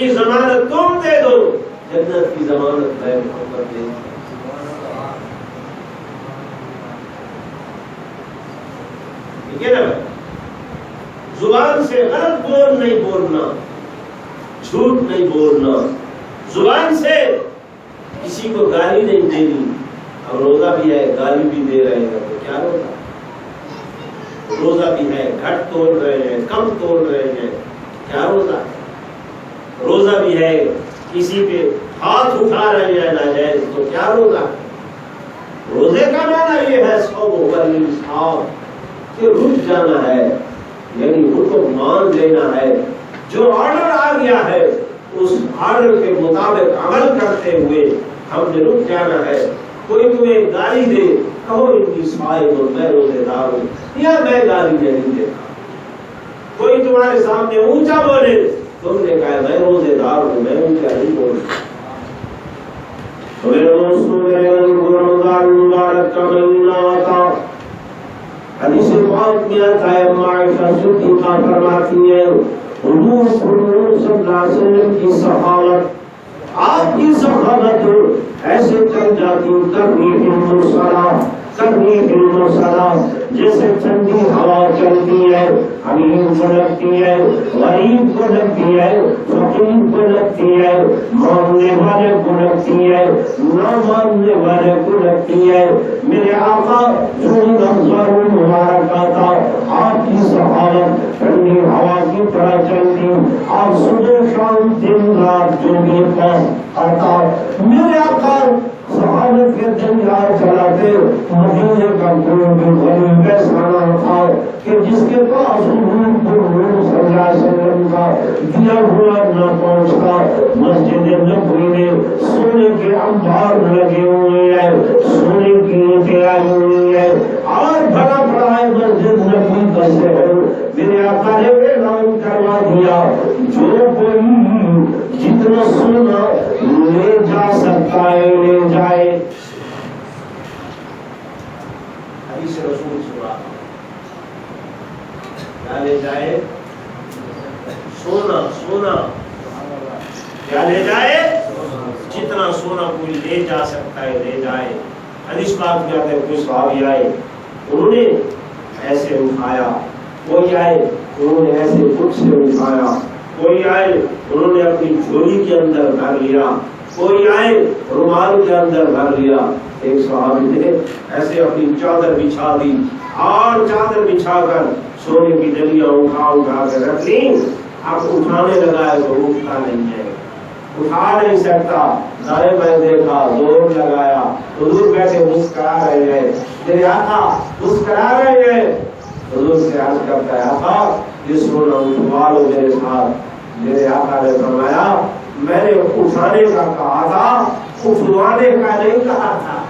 کی ضمانت تم دے دو، جنت کی ضمانت میں محمد دے دوں۔ ٹھیک ہے نا؟ زبان سے غلط بول نہیں بولنا، جھوٹ نہیں بولنا، زبان سے کسی کو گالی نہیں دینی۔ اب روزہ بھی ہے، گالی بھی دے رہے ہیں تو کیا ہوگا؟ روزہ بھی ہے، گھٹ توڑ رہے ہیں، کم توڑ رہے ہیں، کیا ہوگا؟ روزہ بھی ہے، کسی پہ ہاتھ اٹھا رہے ہیں ناجائز تو کیا ہوگا؟ روزے کا معنی یہ ہے کہ رک جانا ہے، یعنی ان کو مان لینا ہے، جو آرڈر آ گیا ہے اس آرڈر کے مطابق عمل کرتے ہوئے ہم نے رک جانا ہے۔ کوئی تمہیں گالی دے، کہو انی صائم، میں روزے دار ہوں، یا میں گالی نہیں دیتا۔ کوئی تمہارے سامنے اونچا بولے، تم نے کہا میں روزے دار ہوں، میں اونچا نہیں بولتا۔ میرے دوستوں، میرے رمضان مبارک کا مہینہ آتا، حدیث پاک میں آتا ہے، عائشہ صدیقہ فرماتی ہے حضور صلی اللہ علیہ وسلم کی سخاوت، آپ کی سخاوت ایسے چل جاتی ترنیح المرسلہ، ترنیح المرسلہ، جیسے ٹھنڈی ہوا چلتی ہے، حمیم کو لگتی ہے، غریب کو لگتی ہے، فقیر کو لگتی ہے، ماننے والے کو لگتی ہے، نہ ماننے والے کو لگتی ہے۔ میرے آقا جو رمضان مبارک آتا، آپ کی سخاوت ٹھنڈی ہوا کی طرح چلتی، آپ صبح شام دن رات جو بھی آتا، میرے آقا سخاوت کے جنگار چلاتے۔ مدینے کا کوئی بھی غریب ایسا نہ تھا کہ جس کے پاس حضور صلی اللہ علیہ وسلم کا دیا ہوا نہ پہنچتا۔ مسجد نبوی میں سونے کے انبار لگے ہوئے ہیں، سونے کی اینٹیں آئی ہوئی ہیں، اور بڑا بڑا ہے مسجد نبوی کا شہر۔ میرے آقا نے اعلان کروا دیا، جو کوئی جتنا سونا لے جا سکتا ہے لے جائے۔ حدیث رسول سنا، کیا لے جائے؟ سونا، سونا کیا لے جائے؟ جتنا سونا کوئی لے جا سکتا ہے لے جائے۔ حدیث پاک میں آتا ہے کوئی صحابی آئے، انہوں نے ایسے اٹھایا، کوئی آئے انہوں نے ایسے خود سے اٹھایا، کوئی آئے انہوں نے اپنی جھولی کے اندر بھر لیا، کوئی آئے رومال کے اندر بھر لیا۔ ایک صحابی نے ایسے اپنی چادر بچھا دی اور چادر بچھا کر سونے کی ڈلیاں اٹھا اٹھا کر رکھ لی۔ اب اٹھانے لگا ہے تو اٹھتا نہیں ہے، اٹھا نہیں سکتا۔ دائیں بائیں دیکھا، زور لگایا، حضور بیٹھے مسکرا رہے ہیں، میرے آقا مسکرا رہے ہیں۔ حضور سے عرض کرتا ہے آقا یہ سونا اٹھوا لو میرے ساتھ۔ میرے آقا نے فرمایا میں نے اٹھانے کا کہا تھا، اٹھوانے کا نہیں کہا تھا۔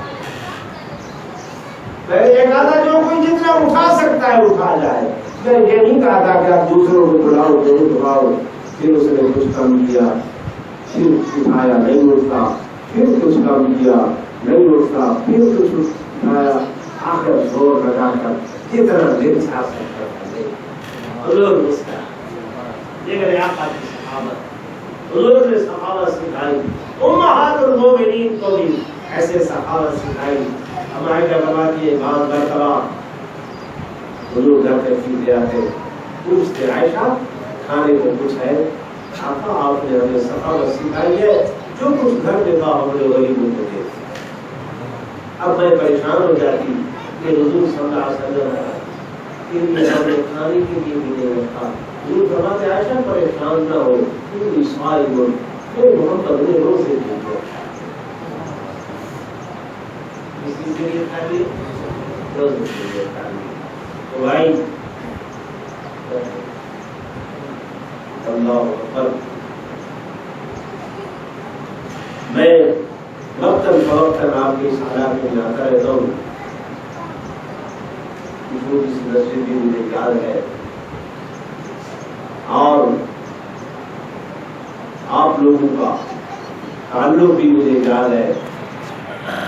میں نے یہ کہا تھا جو کوئی جتنا اٹھا سکتا ہے اٹھا جائے، میں یہ نہیں کہا تھا کہ آپ دوسروں کو بلاؤ تو اٹھواؤ۔ پھر اس نے کچھ کم کیا، پھر اٹھایا نہیں اٹھتا، پھر کچھ کم کیا نہیں اٹھتا، پھر کچھ اٹھایا، آخر زور لگا کر کتنا دن چھا سکتا ہے۔ حضور مسکرا، یہ میرے آقا کی سخاوت، حضور نے سخاوت سکھائی، امہات المومنین کو بھی ایسے سخاوت سکھائی۔ ہمارے کیا فرماتی ہے بعض مرتبہ حضور گھر پہ چیزیں آتے، پوچھتے عائشہ کھانے کو کچھ ہے؟ آقا آپ نے ہمیں سخاوت سکھائی ہے، جو کچھ گھر میں تھا ہم نے غریبوں کو دے دیا۔ اب میں پریشان ہو جاتی کہ حضور صلی اللہ علیہ وسلم ہم نے کھانے کے لیے بھی نہیں رکھا۔ حضور فرماتے عائشہ پریشان نہ ہو، تم اسماعیل ہو، پھر محمد نے روزے دیے، اسی کے لیے کھا لیے، روزے کے لیے کھا لیے۔ تو بھائی اللہ اکبر، میں وقتاً فوقتاً آپ کے اس حالات میں جاتا رہتا ہوں، کسی نشے بھی مجھے یاد ہے، اور آپ لوگوں کا تعلق بھی مجھے یاد ہے۔